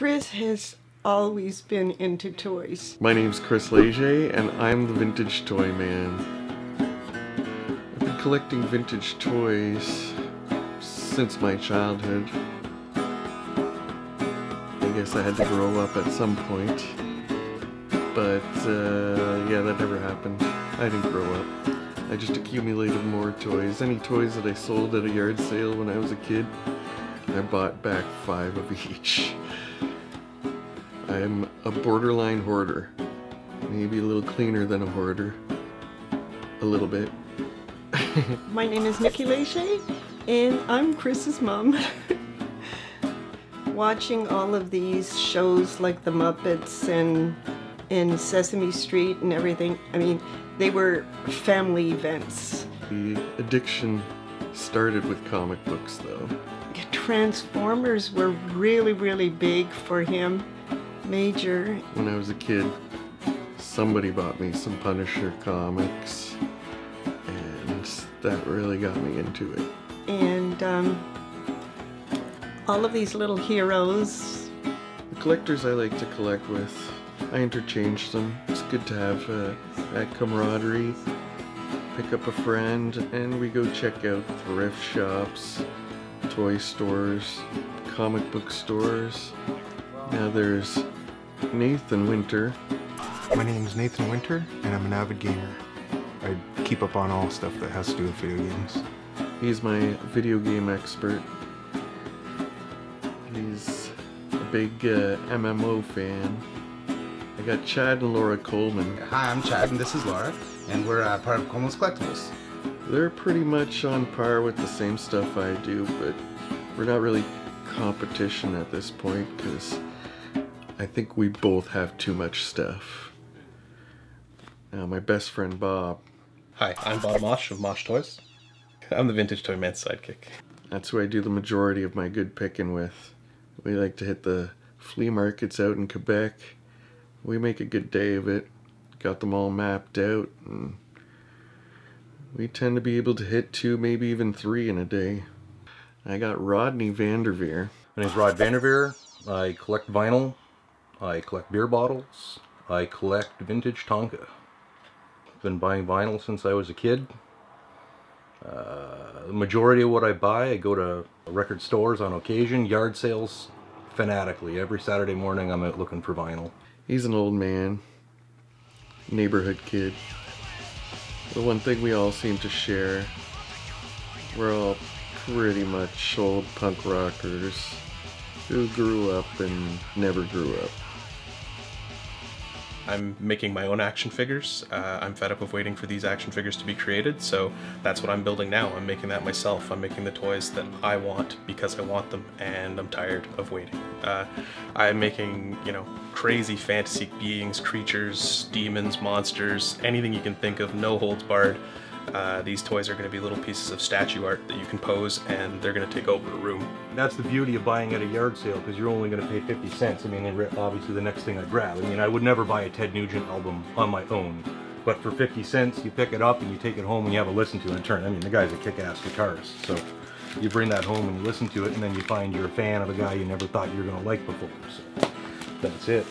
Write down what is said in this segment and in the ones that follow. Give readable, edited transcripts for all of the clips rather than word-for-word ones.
Chris has always been into toys. My name's Chris Leger, and I'm the Vintage Toy Man. I've been collecting vintage toys since my childhood. I guess I had to grow up at some point. But yeah, that never happened. I didn't grow up. I just accumulated more toys. Any toys that I sold at a yard sale when I was a kid, I bought back 5 of each. I'm a borderline hoarder. Maybe a little cleaner than a hoarder. A little bit. My name is Nikki Leger, and I'm Chris's mom. Watching all of these shows like The Muppets and Sesame Street and everything, I mean, they were family events. The addiction started with comic books, though. Transformers were really, really big for him. Major. When I was a kid, somebody bought me some Punisher comics, and that really got me into it. And all of these little heroes. The collectors I like to collect with, I interchange them. It's good to have that camaraderie. Pick up a friend, and we go check out thrift shops, toy stores, comic book stores. Now there's Nathan Winter. My name's Nathan Winter, and I'm an avid gamer. I keep up on all stuff that has to do with video games. He's my video game expert. He's a big MMO fan. I got Chad and Laura Coleman. Hi, I'm Chad, and this is Laura, and we're part of Coleman's Collectibles. They're pretty much on par with the same stuff I do, but we're not really competition at this point because I think we both have too much stuff. Now, my best friend Bob. Hi, I'm Bob Mosh of Mosh Toys. I'm the Vintage Toy Man's sidekick. That's who I do the majority of my good picking with. We like to hit the flea markets out in Quebec. We make a good day of it. Got them all mapped out, and we tend to be able to hit 2, maybe even 3 in a day. I got Rodney Vanderveer. My name's Rod Vanderveer. I collect vinyl. I collect beer bottles. I collect vintage Tonka. Been buying vinyl since I was a kid. The majority of what I buy, I go to record stores on occasion, yard sales fanatically. Every Saturday morning I'm out looking for vinyl. He's an old man, neighborhood kid. The one thing we all seem to share, we're all pretty much old punk rockers who grew up and never grew up. I'm making my own action figures. I'm fed up of waiting for these action figures to be created, so that's what I'm building now. I'm making that myself. I'm making the toys that I want because I want them, and I'm tired of waiting. I'm making, you know, crazy fantasy beings, creatures, demons, monsters, anything you can think of, no holds barred. These toys are going to be little pieces of statue art that you can pose, and they're going to take over a room. That's the beauty of buying at a yard sale, because you're only going to pay 50 cents. I mean, obviously the next thing I grab. I mean, I would never buy a Ted Nugent album on my own, but for 50 cents, you pick it up and you take it home and you have a listen to it. I mean, the guy's a kick-ass guitarist, so you bring that home and you listen to it, and then you find you're a fan of a guy you never thought you were going to like before. So that's it.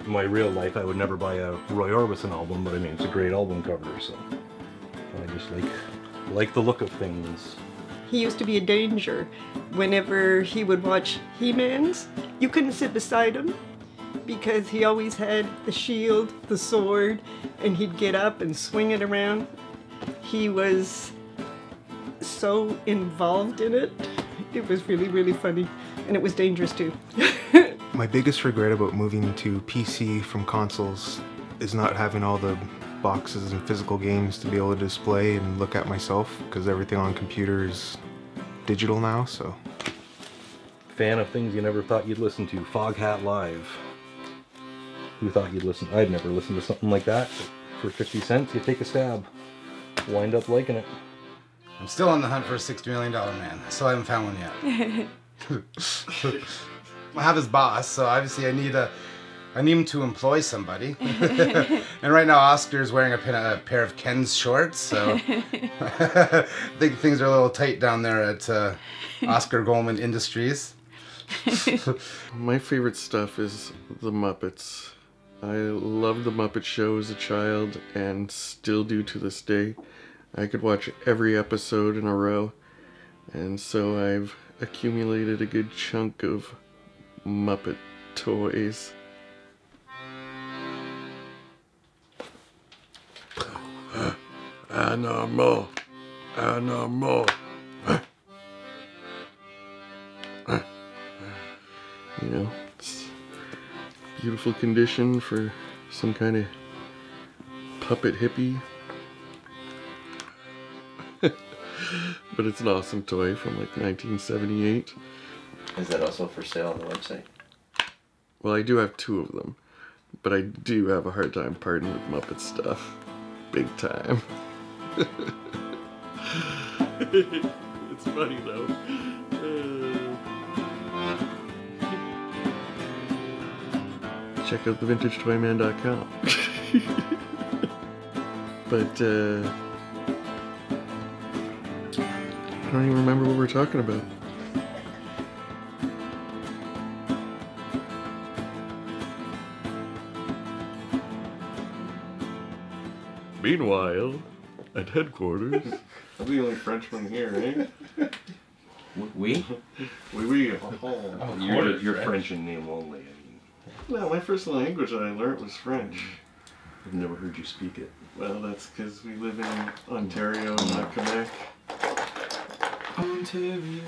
In my real life, I would never buy a Roy Orbison album, but I mean, it's a great album cover, so I just like the look of things. He used to be a danger. Whenever he would watch He-Mans, you couldn't sit beside him because he always had the shield, the sword, and he'd get up and swing it around. He was so involved in it. It was really, really funny, and it was dangerous too. My biggest regret about moving to PC from consoles is not having all the boxes and physical games to be able to display and look at myself, because everything on computer is digital now, so. Fan of things you never thought you'd listen to. Foghat Live. Who thought you'd listen? I'd never listened to something like that. For 50 cents, you take a stab. Wind up liking it. I'm still on the hunt for a $60 million man. I still haven't found one yet. I have his boss, so obviously I need him to employ somebody. And right now Oscar's wearing a pair of Ken's shorts, so I think things are a little tight down there at Oscar Goldman Industries. My favorite stuff is the Muppets. I loved the Muppet Show as a child and still do to this day. I could watch every episode in a row, and so I've accumulated a good chunk of Muppet toys. Animal. Animal. You know, it's beautiful condition for some kind of puppet hippie. But it's an awesome toy from like 1978. Is that also for sale on the website? Well, I do have 2 of them, but I do have a hard time parting with Muppet stuff. Big time. It's funny though. Check out TheVintageToyman.com. But I don't even remember what we're talking about. Meanwhile, at headquarters, I'm the only Frenchman here, eh? We? Oui. You're French in name only. I mean, No, my first language that I learned was French. I've never heard you speak it. Well, that's because we live in Ontario, not Quebec. Ontario.